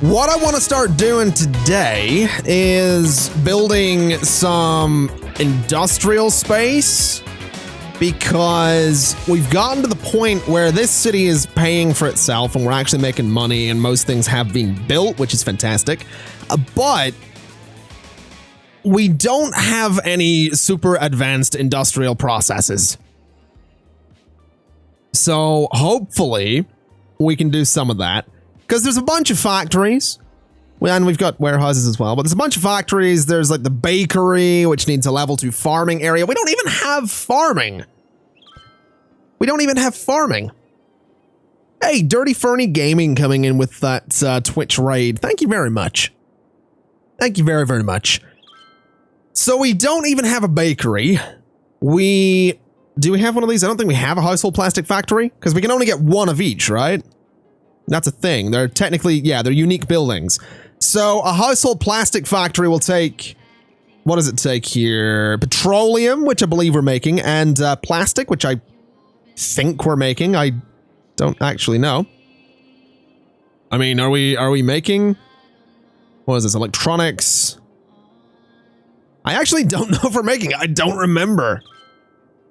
What I want to start doing today is building some industrial space, because we've gotten to the point where this city is paying for itself and we're actually making money and most things have been built, which is fantastic. But we don't have any super advanced industrial processes. So hopefully we can do some of that, because there's a bunch of factories. And we've got warehouses as well, but there's a bunch of factories. There's like the bakery, which needs a level 2 farming area. We don't even have farming. We don't even have farming. Hey, Dirty Fernie Gaming coming in with that Twitch raid. Thank you very much. Thank you very, very much. So we don't even have a bakery. Do we have one of these? I don't think we have a household plastic factory, because we can only get one of each, right? That's a thing. They're technically, yeah, they're unique buildings. So a household plastic factory will take, what does it take here? Petroleum, which I believe we're making, and plastic, which I think we're making. I don't actually know. I mean, are we making, what is this, electronics? I actually don't know if we're making it. I don't remember.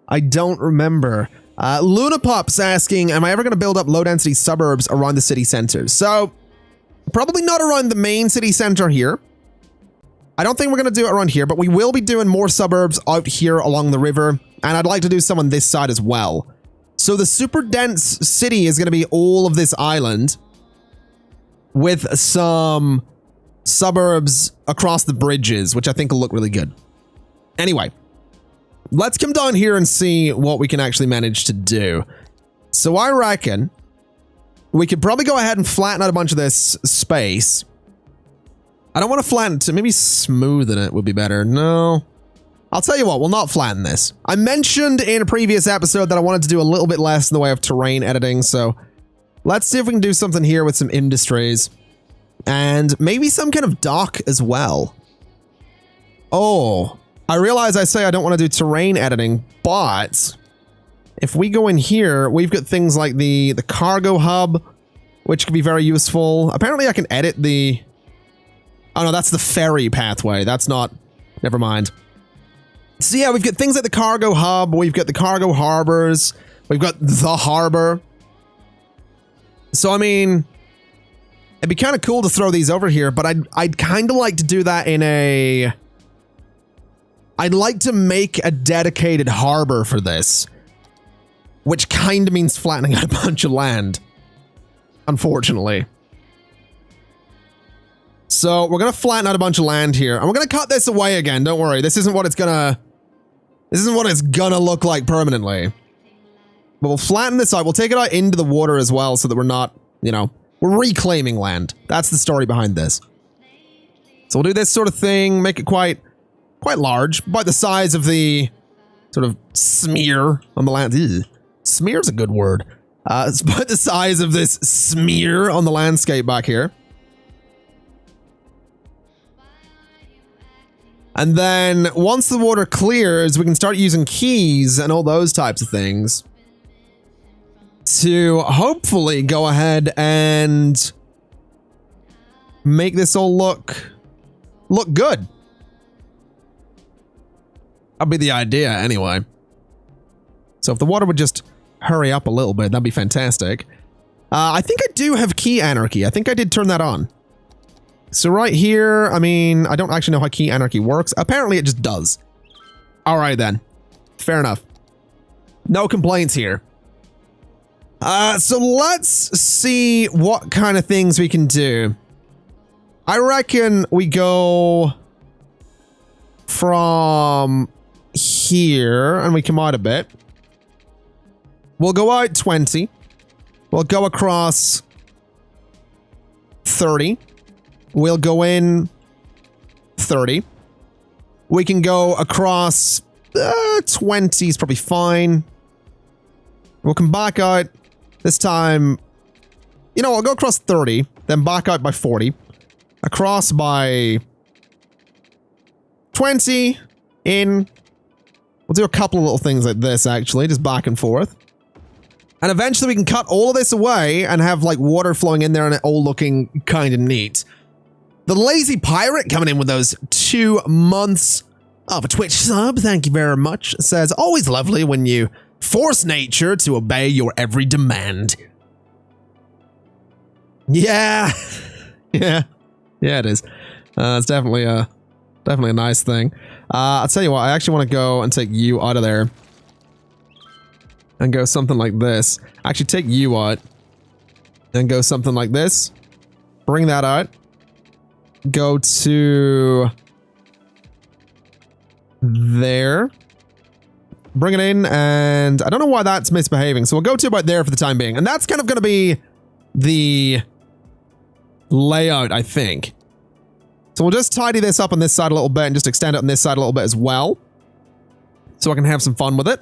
I don't remember. Lunapop's asking, am I ever going to build up low-density suburbs around the city centers? So, probably not around the main city center here. I don't think we're going to do it around here, but we will be doing more suburbs out here along the river, and I'd like to do some on this side as well. So the super dense city is going to be all of this island, with some suburbs across the bridges, which I think will look really good. Anyway, let's come down here and see what we can actually manage to do. So I reckon we could probably go ahead and flatten out a bunch of this space. I don't want to flatten it, maybe smoothen it would be better. No. I'll tell you what, we'll not flatten this. I mentioned in a previous episode that I wanted to do a little bit less in the way of terrain editing, so let's see if we can do something here with some industries. And maybe some kind of dock as well. Oh, I realize I say I don't want to do terrain editing, but if we go in here, we've got things like the cargo hub, which could be very useful. Apparently I can edit the... Oh no, that's the ferry pathway. That's not... Never mind. So yeah, we've got things like the cargo hub, we've got the cargo harbors, we've got the harbor. So I mean, it'd be kind of cool to throw these over here, but I'd kind of like to do that in a... I'd like to make a dedicated harbor for this, which kind of means flattening out a bunch of land, unfortunately. So we're going to flatten out a bunch of land here, and we're going to cut this away again. Don't worry. This isn't what it's going to look like permanently. But we'll flatten this out. We'll take it out into the water as well, so that we're not, you know, we're reclaiming land. That's the story behind this. So we'll do this sort of thing, make it quite large, about the size of the sort of smear on the land. Ew. Smear's a good word. It's about the size of this smear on the landscape back here. And then once the water clears, we can start using keys and all those types of things to hopefully go ahead and make this all look good. That'd be the idea anyway. So if the water would just hurry up a little bit, that'd be fantastic. I think I do have key anarchy. I think I did turn that on. So right here, I mean, I don't actually know how key anarchy works. Apparently it just does. All right then. Fair enough. No complaints here. So let's see what kind of things we can do. I reckon we go from here and we come out a bit. We'll go out 20. We'll go across 30. We'll go in 30. We can go across 20 is probably fine. We'll come back out. This time, you know, I'll go across 30, then back out by 40. Across by 20, in. We'll do a couple of little things like this, actually, just back and forth. And eventually we can cut all of this away and have like water flowing in there and it all looking kind of neat. The Lazy Pirate coming in with those 2 months of a Twitch sub, thank you very much, says, always lovely when you force nature to obey your every demand. Yeah. Yeah, it is. It's definitely a nice thing. I'll tell you what, I actually want to go and take you out of there. And go something like this. Actually, take you out. And go something like this. Bring that out. Go to there. Bring it in, and I don't know why that's misbehaving, so we'll go to about there for the time being. And that's kind of going to be the layout, I think. So we'll just tidy this up on this side a little bit and just extend it on this side a little bit as well. So I can have some fun with it.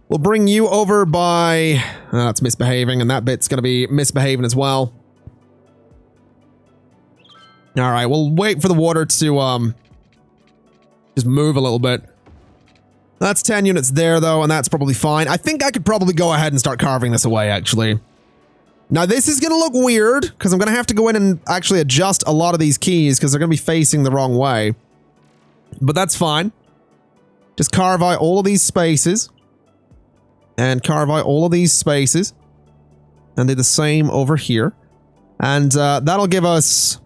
We'll bring you over by... that's misbehaving, and that bit's going to be misbehaving as well. Alright, we'll wait for the water to just move a little bit. That's 10 units there, though, and that's probably fine. I think I could probably go ahead and start carving this away, actually. Now, this is going to look weird, because I'm going to have to go in and actually adjust a lot of these keys, because they're going to be facing the wrong way. But that's fine. Just carve out all of these spaces. And carve out all of these spaces. And do the same over here. And that'll give us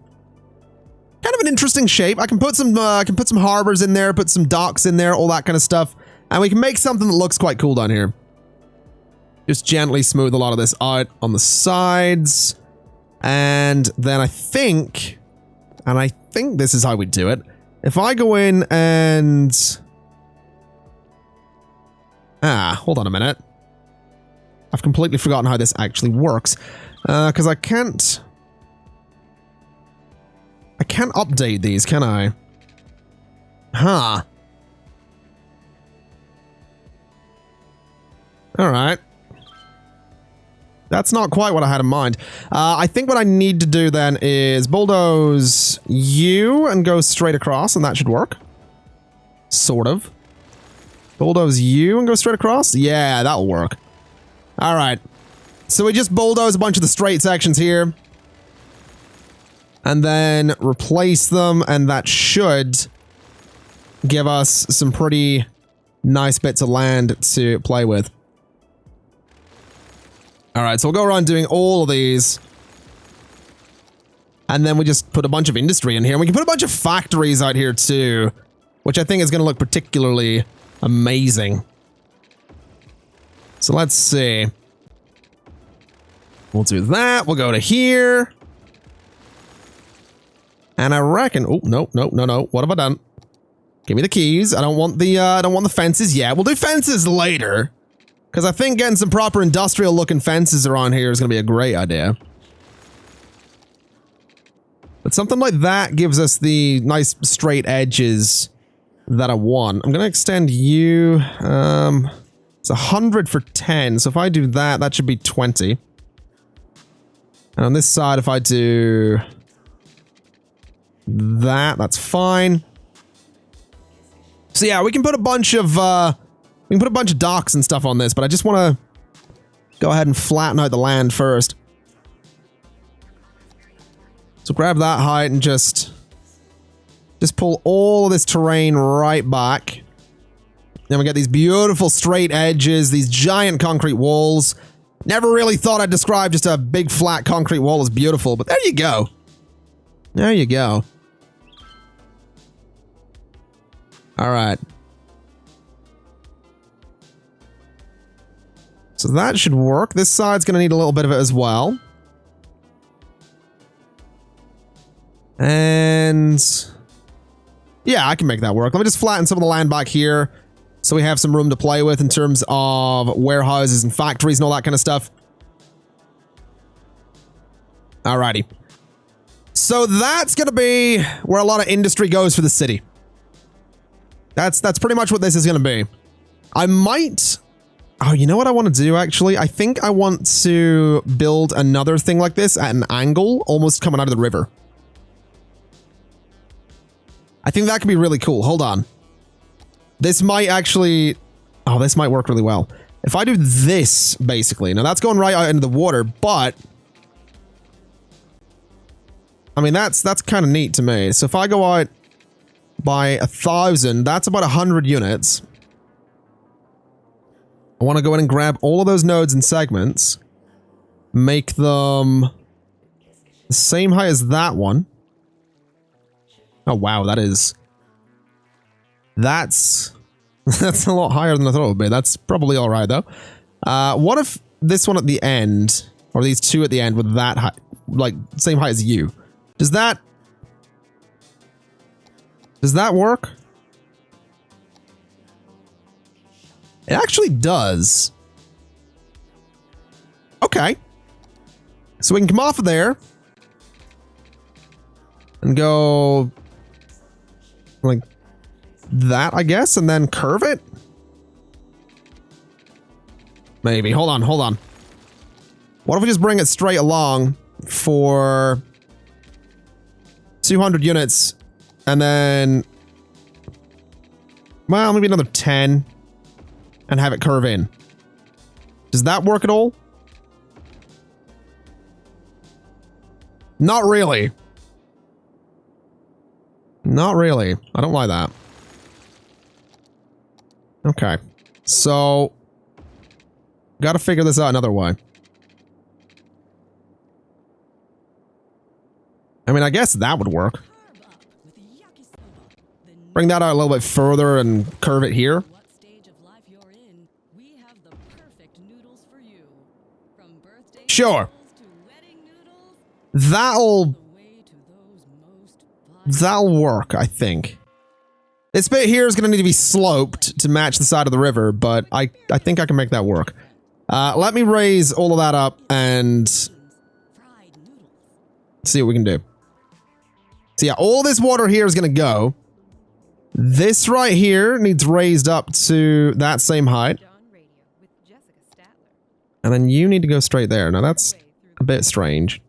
kind of an interesting shape. I can put some harbors in there, put some docks in there, all that kind of stuff. And we can make something that looks quite cool down here. Just gently smooth a lot of this out on the sides. And then I think this is how we do it. If I go in and... hold on a minute. I've completely forgotten how this actually works. Because I can't update these, can I? Huh. Alright. That's not quite what I had in mind. I think what I need to do then is bulldoze you and go straight across, and that should work. Sort of. Bulldoze you and go straight across? Yeah, that'll work. Alright. So we just bulldoze a bunch of the straight sections here. And then replace them, and that should give us some pretty nice bits of land to play with. Alright, so we'll go around doing all of these. And then we just put a bunch of industry in here. And we can put a bunch of factories out here too, which I think is going to look particularly amazing. So let's see. We'll do that. We'll go to here. And I reckon... Oh, no. What have I done? Give me the keys. I don't want the fences yet. We'll do fences later. Because I think getting some proper industrial looking fences around here is going to be a great idea. But something like that gives us the nice straight edges that I want. I'm going to extend you. It's 100 for 10. So if I do that, that should be 20. And on this side, if I do that, that's fine. So yeah, we can put a bunch of docks and stuff on this, but I just want to go ahead and flatten out the land first. So grab that height and just pull all of this terrain right back. Then we get these beautiful straight edges, these giant concrete walls. Never really thought I'd describe just a big flat concrete wall as beautiful, but there you go. There you go. All right. So that should work. This side's going to need a little bit of it as well. And yeah, I can make that work. Let me just flatten some of the land back here so we have some room to play with in terms of warehouses and factories and all that kind of stuff. Alrighty. So that's going to be where a lot of industry goes for the city. That's pretty much what this is going to be. I might... Oh, you know what I want to do, actually? I think I want to build another thing like this at an angle, almost coming out of the river. I think that could be really cool. Hold on. This might actually... Oh, this might work really well. If I do this, basically, now that's going right out into the water, but I mean, that's kind of neat to me. So if I go out by 1,000, that's about 100 units. I want to go in and grab all of those nodes and segments, make them the same height as that one. Oh, wow, that's a lot higher than I thought it would be. That's probably all right, though. What if this one at the end, or these two at the end with that height, like, same height as you? Does that work? It actually does. Okay. So we can come off of there and go like that, I guess, and then curve it? Maybe. Hold on, hold on. What if we just bring it straight along for 200 units and then, well, maybe another 10 and have it curve in? Does that work at all? Not really. Not really. I don't like that. Okay. So, gotta figure this out another way. I mean, I guess that would work. Bring that out a little bit further and curve it here. Sure. That'll work, I think. This bit here is going to need to be sloped to match the side of the river, but I think I can make that work. Let me raise all of that up and see what we can do. So yeah, all this water here is going to go. This right here needs raised up to that same height. And then you need to go straight there. Now that's a bit strange.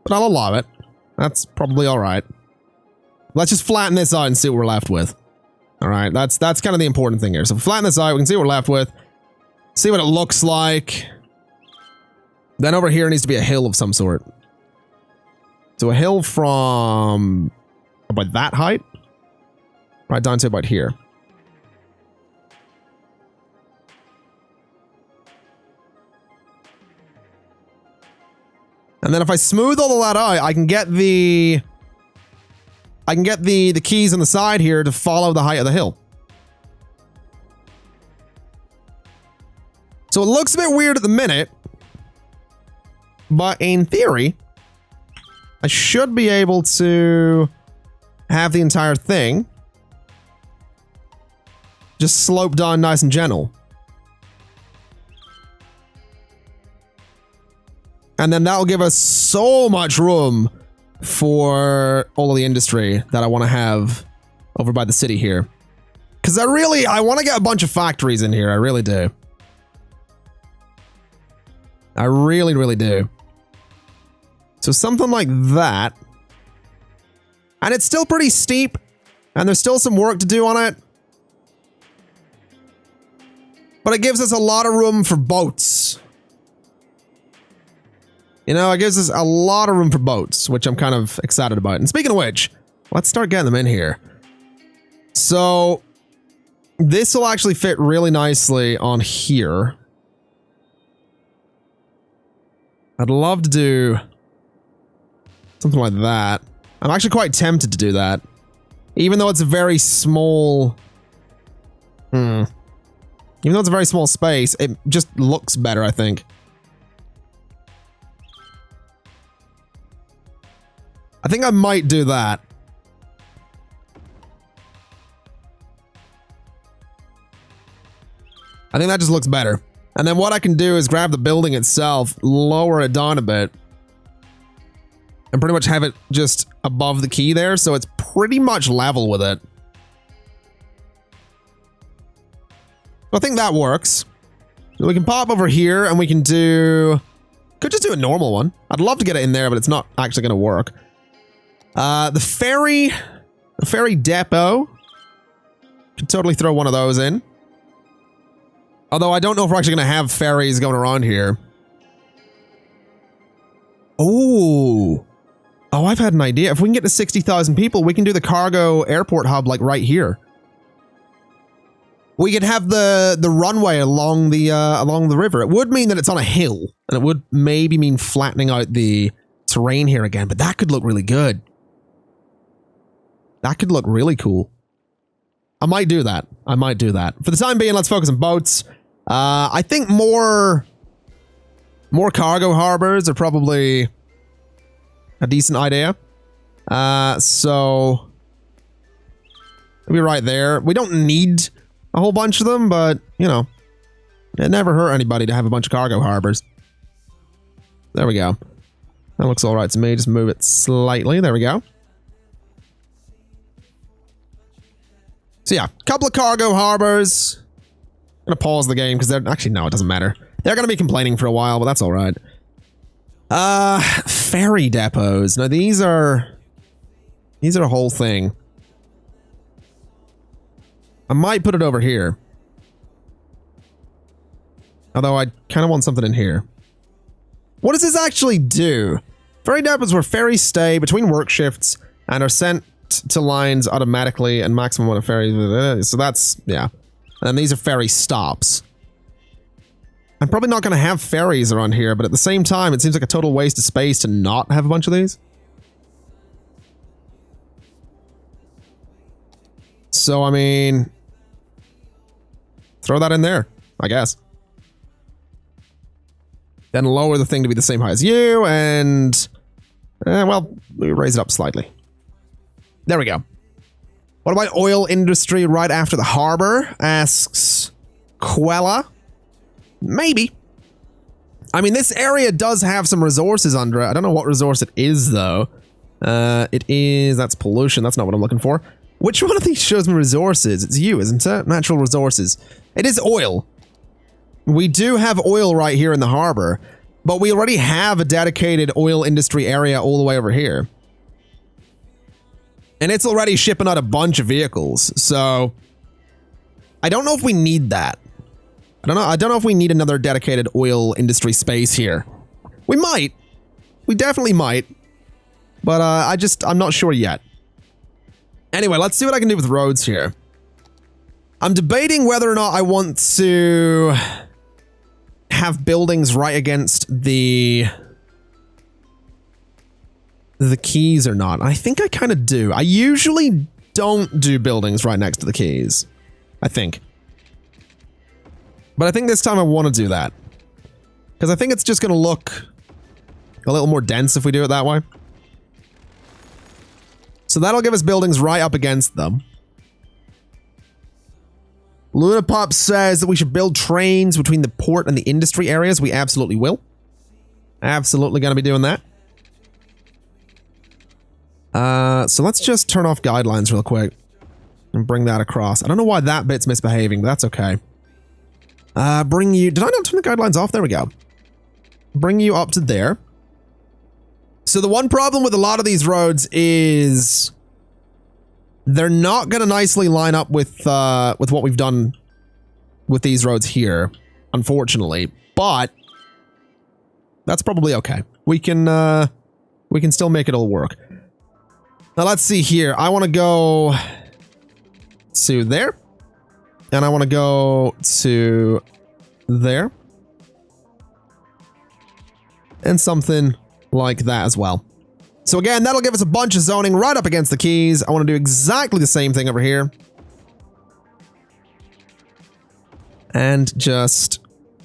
But I'll allow it. That's probably alright. Let's just flatten this out and see what we're left with. Alright, that's kind of the important thing here. So flatten this out, we can see what we're left with. See what it looks like. Then over here needs to be a hill of some sort. So a hill from about that height. Right down to about here. And then if I smooth all of that out, I can get the keys on the side here to follow the height of the hill. So it looks a bit weird at the minute, but in theory, I should be able to have the entire thing just slope down nice and gentle. And then that'll give us so much room for all of the industry that I want to have over by the city here. Because I want to get a bunch of factories in here. I really do. I really, really do. So something like that. And it's still pretty steep. And there's still some work to do on it. But it gives us a lot of room for boats. You know, it gives us a lot of room for boats, which I'm kind of excited about. And speaking of which, let's start getting them in here. So, this will actually fit really nicely on here. I'd love to do something like that. I'm actually quite tempted to do that. Even though it's a very small... Even though it's a very small space, it just looks better, I think. I think I might do that. I think that just looks better. And then what I can do is grab the building itself, lower it down a bit, and pretty much have it just above the key there, so it's pretty much level with it. I think that works. So we can pop over here and we can do... Could just do a normal one. I'd love to get it in there, but it's not actually going to work. The ferry depot Could totally throw one of those in. Although I don't know if we're actually going to have ferries going around here. Oh. Oh, I've had an idea. If we can get to 60,000 people, we can do the cargo airport hub like right here. We could have the runway along the river. It would mean that it's on a hill, and it would maybe mean flattening out the terrain here again, but that could look really good. That could look really cool. I might do that. I might do that. For the time being, let's focus on boats. I think more cargo harbors are probably a decent idea. So maybe right there. We don't need a whole bunch of them, but you know, it never hurt anybody to have a bunch of cargo harbors. There we go. That looks all right to me. Just move it slightly. There we go. So yeah, a couple of cargo harbors. I'm gonna pause the game because they're actually, no, it doesn't matter. They're gonna be complaining for a while, but that's all right. Ferry depots. Now these are a whole thing. I might put it over here. Although I kind of want something in here. What does this actually do? Ferry depots where ferries stay between work shifts and are sent to lines automatically and maximum amount of ferries. So that's, yeah. And these are ferry stops. I'm probably not going to have ferries around here, but at the same time, it seems like a total waste of space to not have a bunch of these. So, I mean, throw that in there, I guess. Then lower the thing to be the same height as you, and, well, we raise it up slightly. There we go. What about oil industry right after the harbor? Asks Quella. Maybe. I mean, this area does have some resources under it. I don't know what resource it is, though. That's pollution. That's not what I'm looking for. Which one of these shows me resources? It's you, isn't it? Natural resources. It is oil. We do have oil right here in the harbor, but we already have a dedicated oil industry area all the way over here. And it's already shipping out a bunch of vehicles, so I don't know if we need that. I don't know if we need another dedicated oil industry space here. We might. We definitely might. But I'm not sure yet. Anyway, let's see what I can do with roads here. I'm debating whether or not I want to have buildings right against the keys or not. I think I kind of do. I usually don't do buildings right next to the keys. I think. But I think this time I want to do that. Because I think it's just going to look a little more dense if we do it that way. So that'll give us buildings right up against them. Luna Pop says that we should build trains between the port and the industry areas. We absolutely will. Absolutely going to be doing that. So let's just turn off guidelines real quick. And bring that across. I don't know why that bit's misbehaving, but that's okay. Bring you... Did I not turn the guidelines off? There we go. Bring you up to there. So the one problem with a lot of these roads is they're not going to nicely line up with what we've done with these roads here, unfortunately. But that's probably okay. We can still make it all work. Now let's see here. I want to go to there. And I want to go to there. And something like that as well. So again, that'll give us a bunch of zoning right up against the keys. I want to do exactly the same thing over here. And just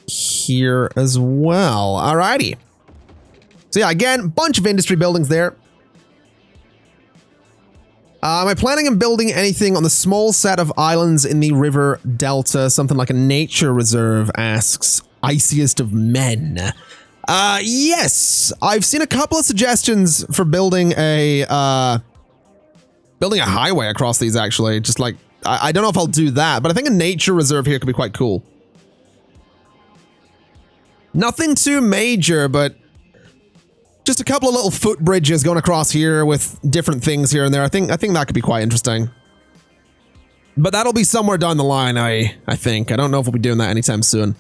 here as well. Alrighty. So yeah, again, bunch of industry buildings there. Am I planning on building anything on the small set of islands in the river delta? Something like a nature reserve, asks Iciest of Men. Yes, I've seen a couple of suggestions for building a highway across these, actually. Just like, I don't know if I'll do that, but I think a nature reserve here could be quite cool. Nothing too major, but just a couple of little footbridges going across here with different things here and there. I think that could be quite interesting. But that'll be somewhere down the line, I think. I don't know if we'll be doing that anytime soon.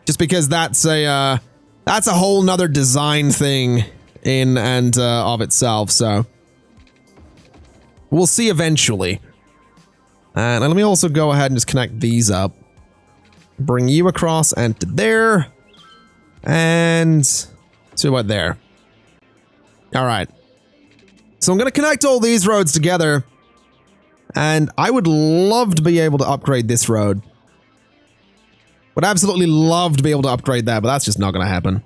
Just because that's a whole nother design thing in and of itself, so we'll see eventually. And let me also go ahead and just connect these up. Bring you across and to there. And to about there. All right. So I'm going to connect all these roads together. And I would love to be able to upgrade this road. Would absolutely love to be able to upgrade that, but that's just not going to happen.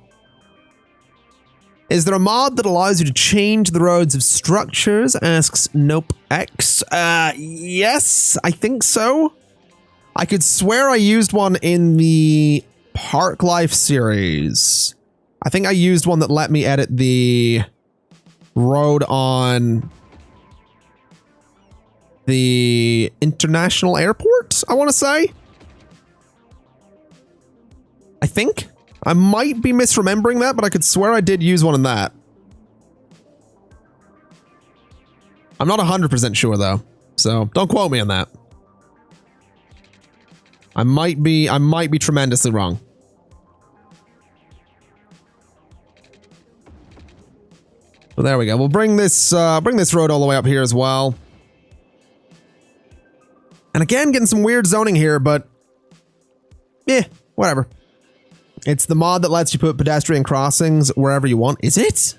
Is there a mod that allows you to change the roads of structures? Asks DOCKS. Yes, I think so. I could swear I used one in the Park Life series. I think I used one that let me edit the road on the international airport, I want to say. I think. I might be misremembering that, but I could swear I did use one in that. I'm not 100% sure though, so don't quote me on that. I might be tremendously wrong. So there we go. We'll bring this road all the way up here as well. And again, getting some weird zoning here, but whatever. It's the mod that lets you put pedestrian crossings wherever you want. Is it?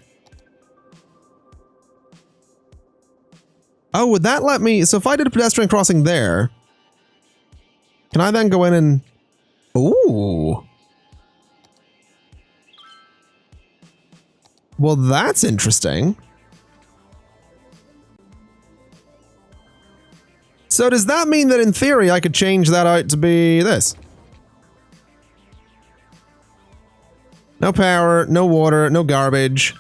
Oh, would that let me... So if I did a pedestrian crossing there, can I then go in and... Ooh. Well, that's interesting. So does that mean that in theory I could change that out to be this? No power, no water, no garbage.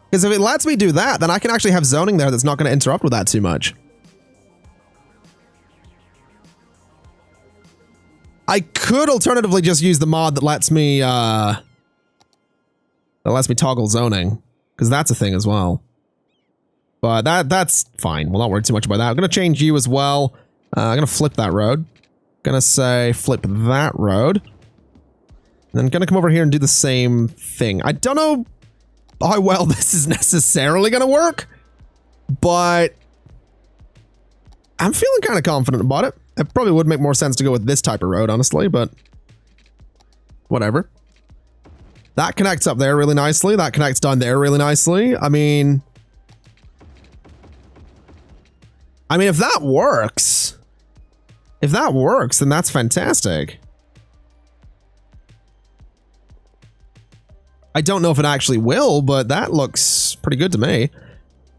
Because if it lets me do that, then I can actually have zoning there that's not going to interrupt with that too much. I could alternatively just use the mod that lets me toggle zoning, because that's a thing as well. But that's fine. We'll not worry too much about that. I'm going to change you as well. I'm going to flip that road. Gonna say flip that road. And then gonna come over here and do the same thing. I don't know how well this is necessarily gonna work, but I'm feeling kind of confident about it. It probably would make more sense to go with this type of road, honestly, but whatever. That connects up there really nicely. That connects down there really nicely. I mean, if that works... If that works, then that's fantastic. I don't know if it actually will, but that looks pretty good to me.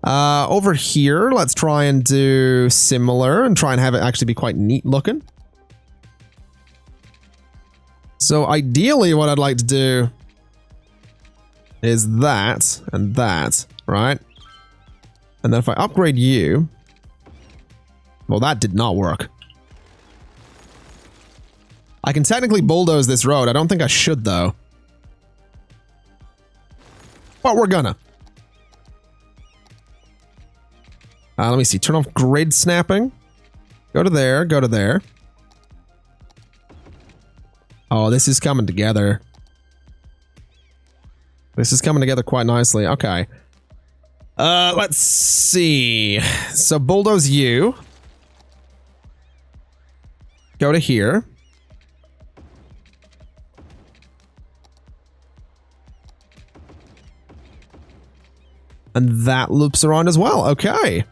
Over here, let's try and do similar and try and have it actually be quite neat looking. So ideally what I'd like to do is that and that, right? And then if I upgrade you, well, that did not work. I can technically bulldoze this road. I don't think I should, though. But we're gonna. Let me see. Turn off grid snapping. Go to there. Go to there. Oh, this is coming together. This is coming together quite nicely. Okay. Let's see. So bulldoze you. Go to here. And that loops around as well. Okay.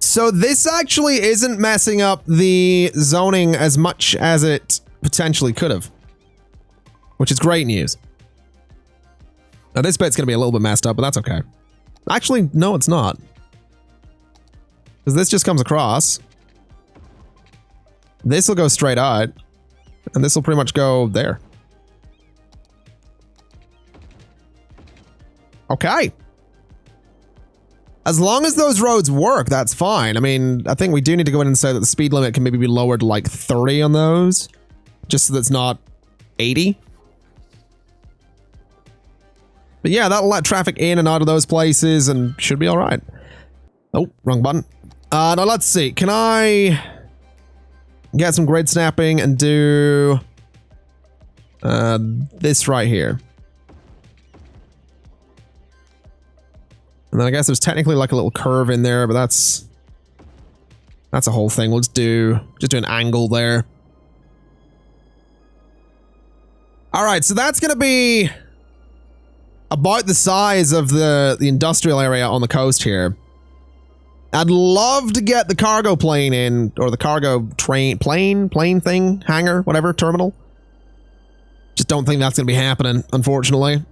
So this actually isn't messing up the zoning as much as it potentially could have. Which is great news. Now this bit's going to be a little bit messed up, but that's okay. Actually, no, it's not. Because this just comes across. This will go straight out. And this will pretty much go there. Okay. As long as those roads work, that's fine. I mean, I think we do need to go in and say that the speed limit can maybe be lowered to like 30 on those. Just so that it's not 80. But yeah, that'll let traffic in and out of those places and should be all right. Oh, wrong button. Now let's see. Can I get some grid snapping and do this right here? And then I guess there's technically like a little curve in there, but that's a whole thing. We'll just do an angle there. All right, so that's going to be about the size of the industrial area on the coast here. I'd love to get the cargo plane in, or the cargo plane thing, hangar, whatever, terminal. Just don't think that's going to be happening, unfortunately.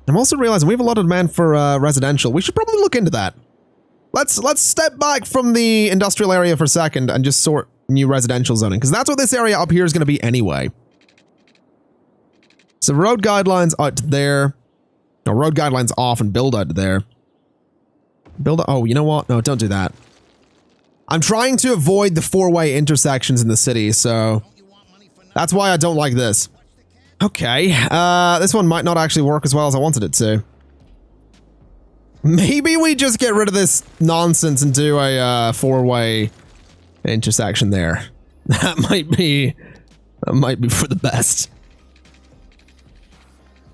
I'm also realizing we have a lot of demand for residential. We should probably look into that. Let's step back from the industrial area for a second and just sort new residential zoning, because that's what this area up here is going to be anyway. So road guidelines out to there. No, road guidelines off and build out to there. Oh, you know what? No, don't do that. I'm trying to avoid the four-way intersections in the city, so that's why I don't like this. Okay, this one might not actually work as well as I wanted it to. Maybe we just get rid of this nonsense and do a four-way intersection there. That might be for the best.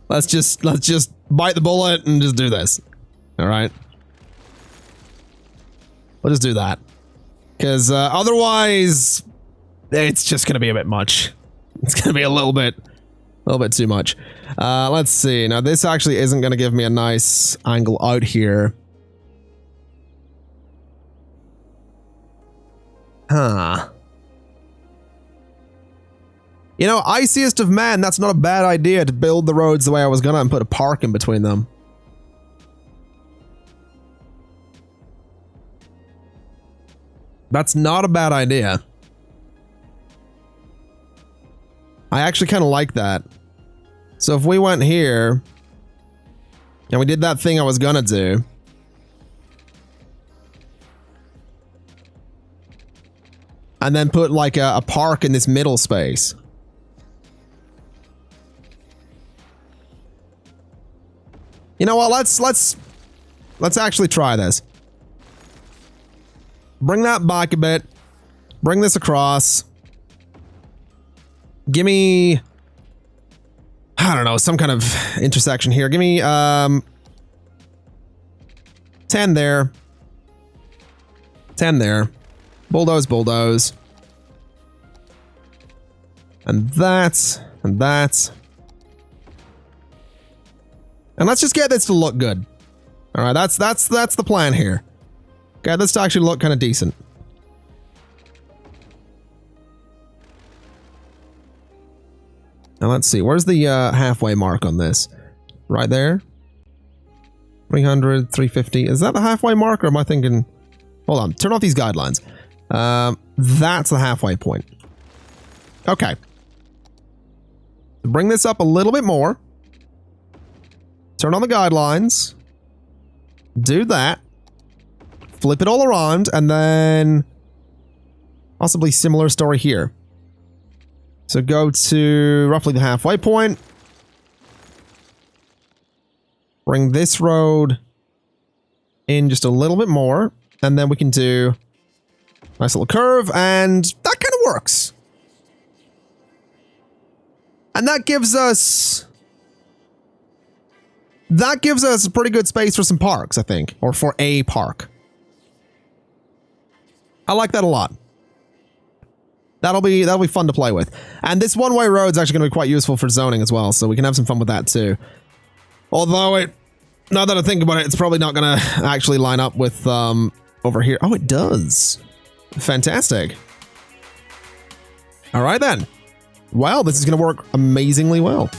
Let's just bite the bullet and just do this. All right. We'll just do that. Because otherwise, it's just going to be a bit much. It's going to be a little bit too much. Let's see. Now, this actually isn't going to give me a nice angle out here. Huh. You know, iciest of men, that's not a bad idea to build the roads the way I was gonna and put a park in between them. That's not a bad idea. I actually kind of like that. So if we went here and we did that thing I was gonna do, and then put like a park in this middle space. You know what? Let's actually try this. Bring that back a bit. Bring this across. Give me, I don't know, some kind of intersection here. Give me 10 there. 10 there. Bulldoze. And that, and that. And let's just get this to look good. All right, that's the plan here. Get this to actually look kind of decent. Now let's see, where's the halfway mark on this? Right there. 300, 350. Is that the halfway mark, or am I thinking? Hold on, turn off these guidelines. That's the halfway point. Okay. Bring this up a little bit more. Turn on the guidelines. Do that. Flip it all around, and then possibly similar story here. So go to roughly the halfway point. Bring this road in just a little bit more, and then we can do a nice little curve, and that kind of works. And that gives us a pretty good space for some parks, I think, or for a park. I like that a lot. That'll be fun to play with. And this one-way road is actually going to be quite useful for zoning as well, so we can have some fun with that too. Although now that I think about it, it's probably not going to actually line up with over here. Oh, it does. Fantastic. All right then. Well, this is going to work amazingly well.